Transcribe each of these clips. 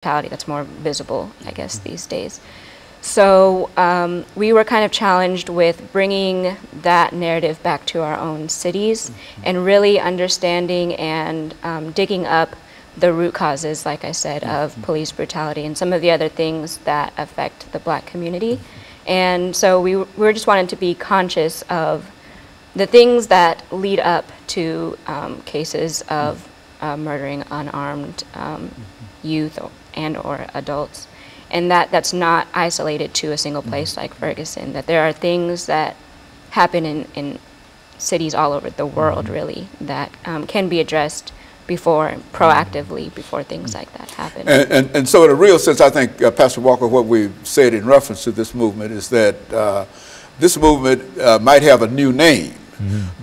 brutality that's more visible, I guess, these days. So we were kind of challenged with bringing that narrative back to our own cities and really understanding and digging up the root causes, like I said, of police brutality and some of the other things that affect the Black community. And so we were just wanting to be conscious of the things that lead up to cases of murdering unarmed youth and or adults. And that's not isolated to a single place like Ferguson, that there are things that happen in cities all over the world, really, that can be addressed proactively before things like that happen. And so in a real sense, I think, Pastor Walker, what we've said in reference to this movement is that this movement might have a new name,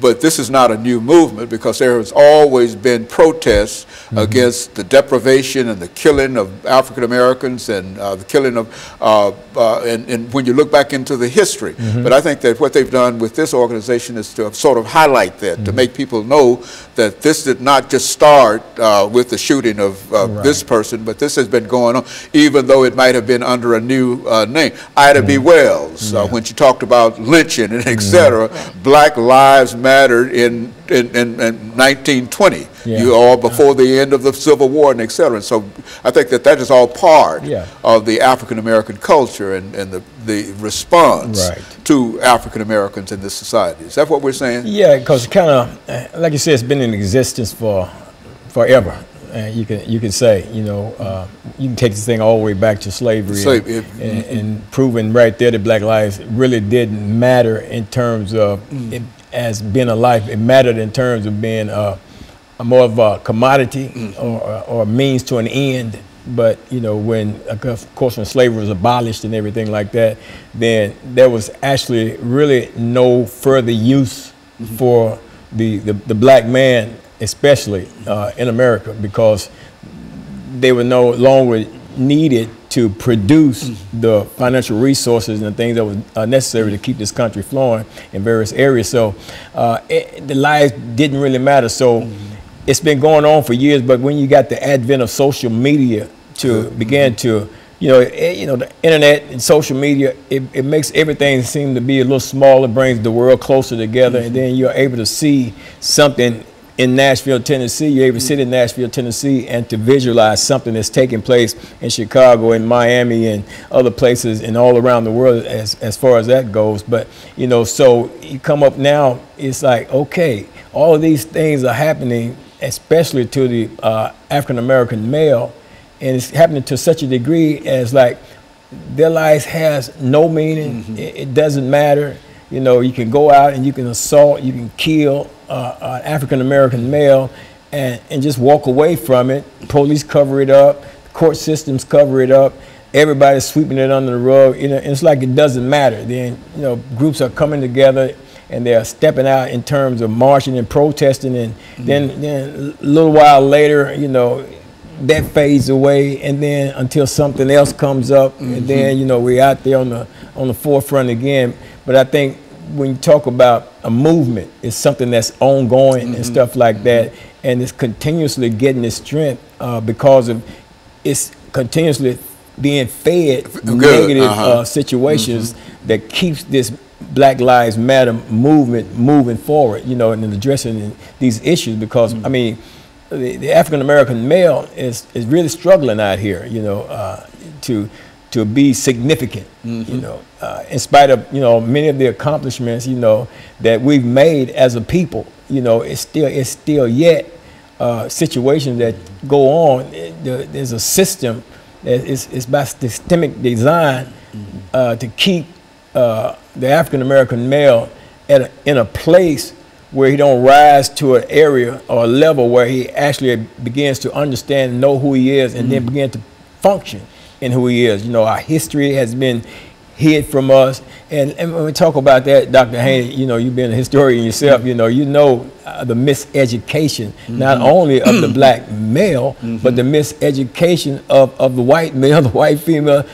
but this is not a new movement, because there has always been protests against the deprivation and the killing of African Americans and the killing of, and when you look back into the history. But I think that what they've done with this organization is to sort of highlight that, to make people know that this did not just start with the shooting of this person, but this has been going on, even though it might have been under a new name. Ida B. Wells, when she talked about lynching and et cetera, Black Lives Mattered in 1920, or before the end of the Civil War and et cetera. And so I think that that is all part of the African American culture and the response to African Americans in this society. Is that what we're saying? Yeah, because kind of, like you said, it's been in existence for forever. You can say, you know, you can take this thing all the way back to slavery, and proving right there that Black lives really didn't matter in terms of it as being a life. It mattered in terms of being more of a commodity or a means to an end. But you know, when of course when slavery was abolished and everything like that, then there was actually really no further use for the Black man, especially in America, because they were no longer needed to produce the financial resources and the things that were necessary to keep this country flowing in various areas. So the lives didn't really matter. So it's been going on for years, but when you got the advent of social media to begin to, you know, the internet and social media, it makes everything seem to be a little smaller, brings the world closer together, and then you're able to see something in Nashville, Tennessee. You're able to sit in Nashville, Tennessee, and to visualize something that's taking place in Chicago and Miami and other places and all around the world as far as that goes. But, you know, so you come up now, it's like, okay, all of these things are happening, especially to the African-American male, and it's happening to such a degree as like their lives has no meaning. It doesn't matter. You know, you can go out and you can assault, you can kill an African-American male and just walk away from it. Police cover it up, court systems cover it up, everybody's sweeping it under the rug. You know, and it's like it doesn't matter. Then, you know, groups are coming together and they're stepping out in terms of marching and protesting, and then a little while later, you know, that fades away, and then until something else comes up, and then, you know, we're out there on the forefront again. But I think when you talk about a movement, it's something that's ongoing and stuff like that, and it's continuously getting its strength because of it's continuously being fed negative situations that keeps this Black Lives Matter movement moving forward, you know, and addressing these issues. Because I mean, the African American male is really struggling out here, you know, to be significant, you know, in spite of, you know, many of the accomplishments, you know, that we've made as a people. You know, it's still yet situations that go on. There's a system that is by systemic design to keep the African American male in a place where he don't rise to an area or a level where he actually begins to understand and know who he is, and then begin to function in who he is. You know, our history has been hid from us, and when we talk about that, Dr. Haney, you know, you've been a historian yourself, you know the miseducation, not only of the Black male, but the miseducation of the white male, the white female,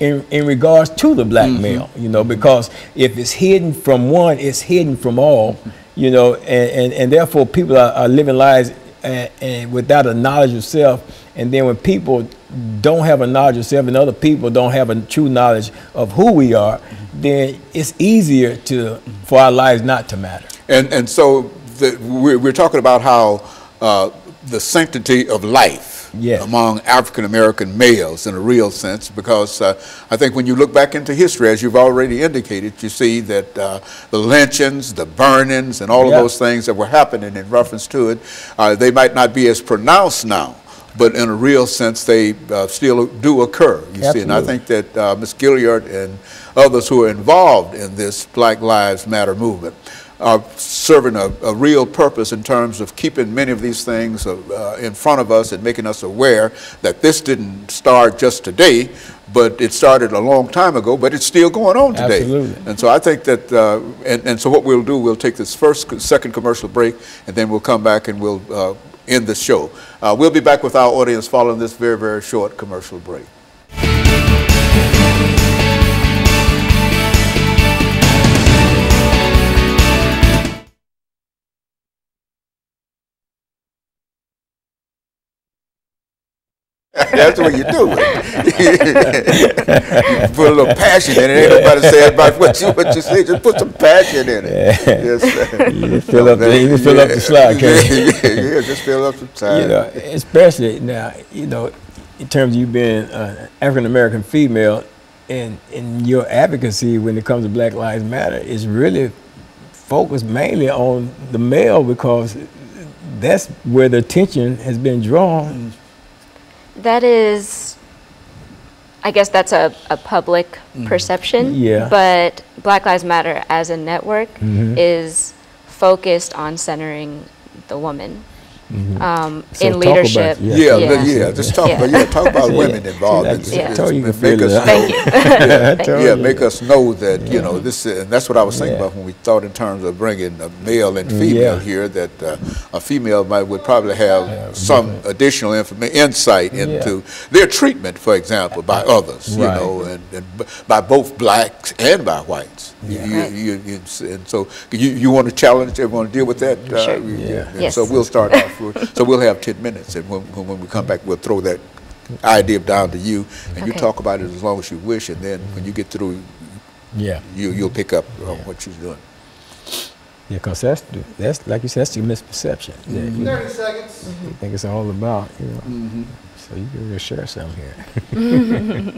in regards to the Black male, you know, because if it's hidden from one, it's hidden from all. You know, and therefore people are living lives and without a knowledge of self. And then when people don't have a knowledge of self and other people don't have a true knowledge of who we are, then it's easier for our lives not to matter. And so we're talking about how the sanctity of life among African American males in a real sense, because I think when you look back into history, as you've already indicated, you see that the lynchings, the burnings, and all of those things that were happening in reference to it, they might not be as pronounced now, but in a real sense, they still do occur, you see. And I think that Ms. Gilliard and others who are involved in this Black Lives Matter movement are serving a real purpose in terms of keeping many of these things in front of us and making us aware that this didn't start just today, but it started a long time ago, but it's still going on today. Absolutely. And so I think that, and so what we'll do, we'll take this second commercial break, and then we'll come back and we'll end the show. We'll be back with our audience following this very, very short commercial break. That's what you do. You put a little passion in it. Ain't nobody say about what you say. Just put some passion in it. Yes, you fill up the slide, can't you? Yeah, just fill up some time. You know, especially now, you know, in terms of you being an African American female, and your advocacy when it comes to Black Lives Matter is really focused mainly on the male, because that's where the attention has been drawn. That is, I guess that's a public perception, but Black Lives Matter as a network is focused on centering the woman in leadership. Just talk about women involved. Make us know that, you know, this, and that's what I was thinking about when we thought in terms of bringing a male and female here, that a female would probably have some additional insight into their treatment, for example, by others, you know, and by both blacks and by whites. And so you want to challenge everyone to deal with that? Yes. So we'll start off. So we'll have 10 minutes, and when we come back, we'll throw that idea down to you, and you talk about it as long as you wish, and then when you get through, you'll pick up on what you're doing. Yeah, because that's like you said, that's the misperception. 30 seconds. You think it's all about, you know. So you can really share something here.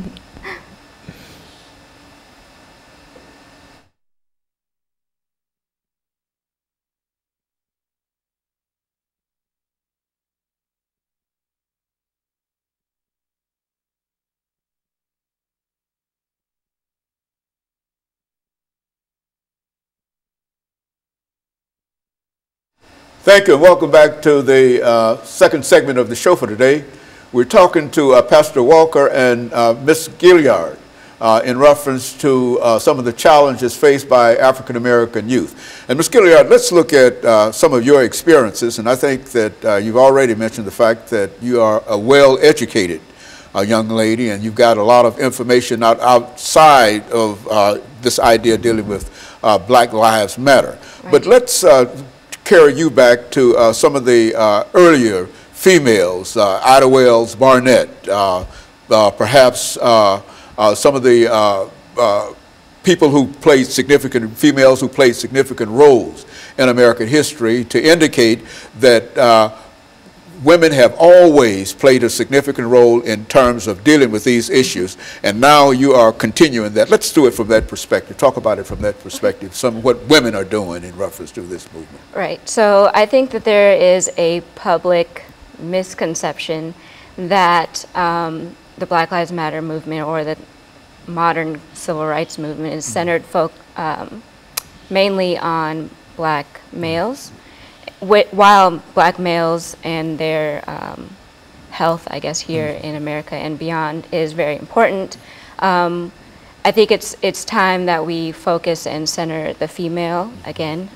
Thank you, and welcome back to the second segment of the show for today. We're talking to Pastor Walker and Ms. Gilliard in reference to some of the challenges faced by African American youth. And Ms. Gilliard, let's look at some of your experiences, and I think that you've already mentioned the fact that you are a well-educated young lady, and you've got a lot of information outside of this idea dealing with Black Lives Matter. Right. But let's carry you back to some of the earlier females, Ida Wells Barnett, perhaps some of the people who played females who played significant roles in American history, to indicate that women have always played a significant role in terms of dealing with these issues, and now you are continuing that. Let's do it from that perspective. Talk about it from that perspective, what women are doing in reference to this movement. Right. So I think that there is a public misconception that the Black Lives Matter movement or the modern civil rights movement is centered mainly on black males, while black males and their health, I guess, here in America and beyond is very important. I think it's time that we focus and center the female again.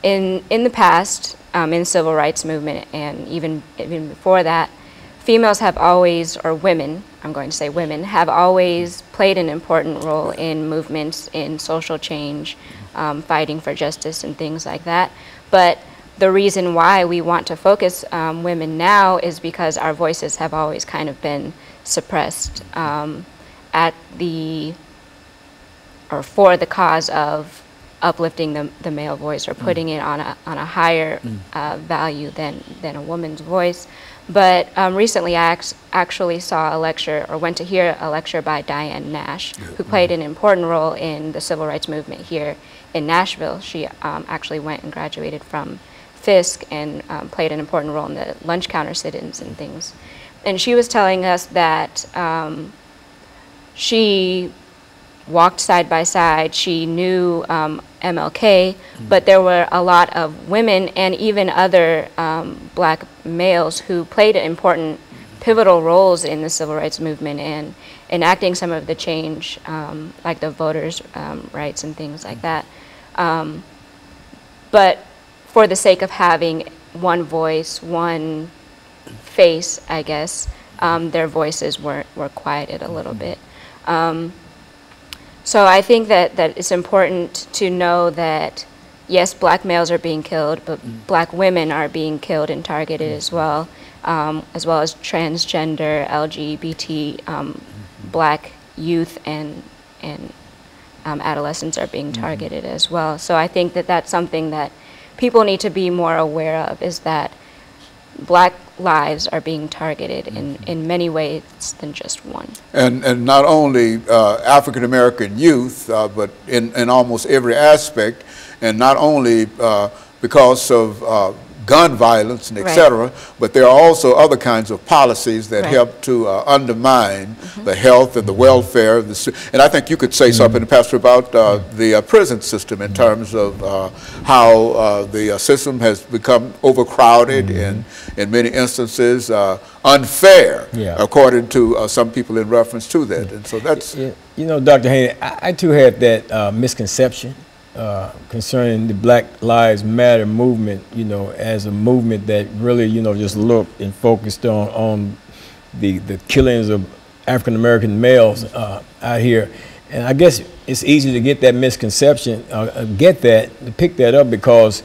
In the past, in civil rights movement and even before that, females have always, or women, I'm going to say women, have always played an important role in movements, in social change, fighting for justice and things like that. But the reason why we want to focus women now is because our voices have always kind of been suppressed at the, or for the cause of uplifting the male voice, or putting it on a higher value than a woman's voice. But recently I actually saw a lecture, or went to hear a lecture by Diane Nash, who played an important role in the civil rights movement here in Nashville. She actually went and graduated from Fisk and played an important role in the lunch counter sit-ins and things. And she was telling us that she walked side by side. She knew MLK, but there were a lot of women and even other black males who played important pivotal roles in the civil rights movement and enacting some of the change, like the voters' rights and things like that. But for the sake of having one voice, one face, I guess, their voices were quieted a little bit. So I think that it's important to know that, yes, black males are being killed, but black women are being killed and targeted as well as transgender, LGBT, black youth and adolescents are being targeted as well. So I think that that's something that people need to be more aware of, is that black lives are being targeted in many ways than just one. And not only African American youth, but in almost every aspect, and not only because of gun violence and et cetera, but there are also other kinds of policies that help to undermine the health and the welfare of the, and I think you could say something, Pastor, about the prison system in terms of how the system has become overcrowded and in many instances unfair, according to some people in reference to that. And so that's... You know, Dr. Haney, I too had that misconception concerning the Black Lives Matter movement, you know, as a movement that really, you know, just looked and focused on the killings of African American males out here. And I guess it's easy to get that misconception, to pick that up, because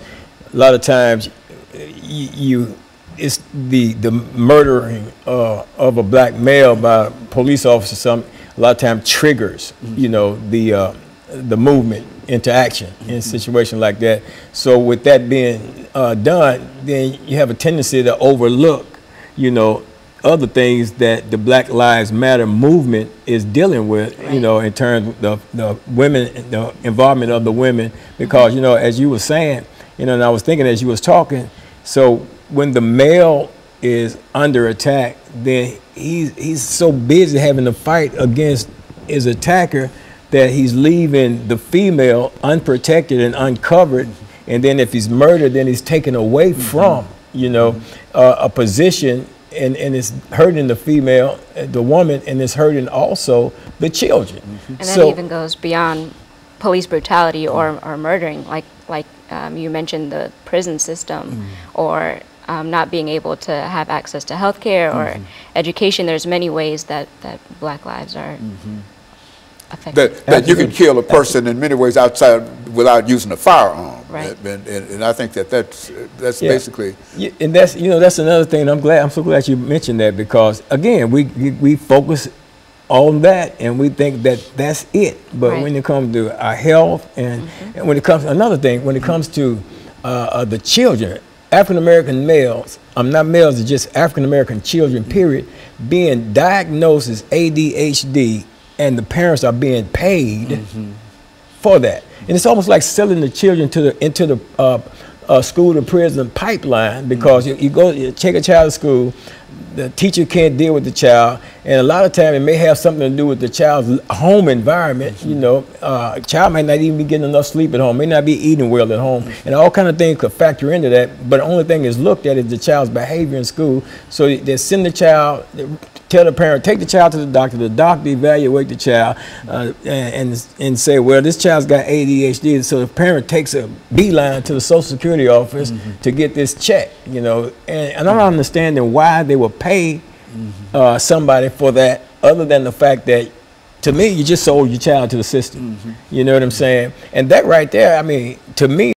a lot of times it's the murdering of a black male by a police officer, a lot of times triggers, you know, the movement into action in a situation like that. So with that being done, then you have a tendency to overlook, you know, other things that the Black Lives Matter movement is dealing with, you know, in terms of the women, the involvement of the women, because, you know, as you were saying, you know, and I was thinking as you was talking, so when the male is under attack, then he's so busy having to fight against his attacker that he's leaving the female unprotected and uncovered, and then if he's murdered, then he's taken away from, you know, a position, and it's hurting the female, the woman, and it's hurting also the children. And that even goes beyond police brutality or murdering, like you mentioned the prison system, or not being able to have access to health care or education. There's many ways that black lives are that you can kill a person in many ways outside without using a firearm, and I think that's basically. And that's, you know, that's another thing. I'm so glad you mentioned that, because again, we focus on that and we think that that's it. But when it comes to our health and when it comes another thing, when it comes to the children, African American males, not males, it's just African American children, period, being diagnosed as ADHD. And the parents are being paid for that. And it's almost like selling the children into the school to prison pipeline, because you take a child to school, the teacher can't deal with the child, and a lot of time it may have something to do with the child's home environment. You know, a child might not even be getting enough sleep at home, may not be eating well at home, and all kind of things could factor into that. But the only thing is looked at is the child's behavior in school. So they send the child, tell the parent, take the child to the doctor evaluate the child and say, well, this child's got ADHD. So the parent takes a beeline to the Social Security office to get this check, you know. And I'm not understanding why they would pay somebody for that, other than the fact that, to me, you just sold your child to the system. You know what I'm saying? And that right there, I mean, to me,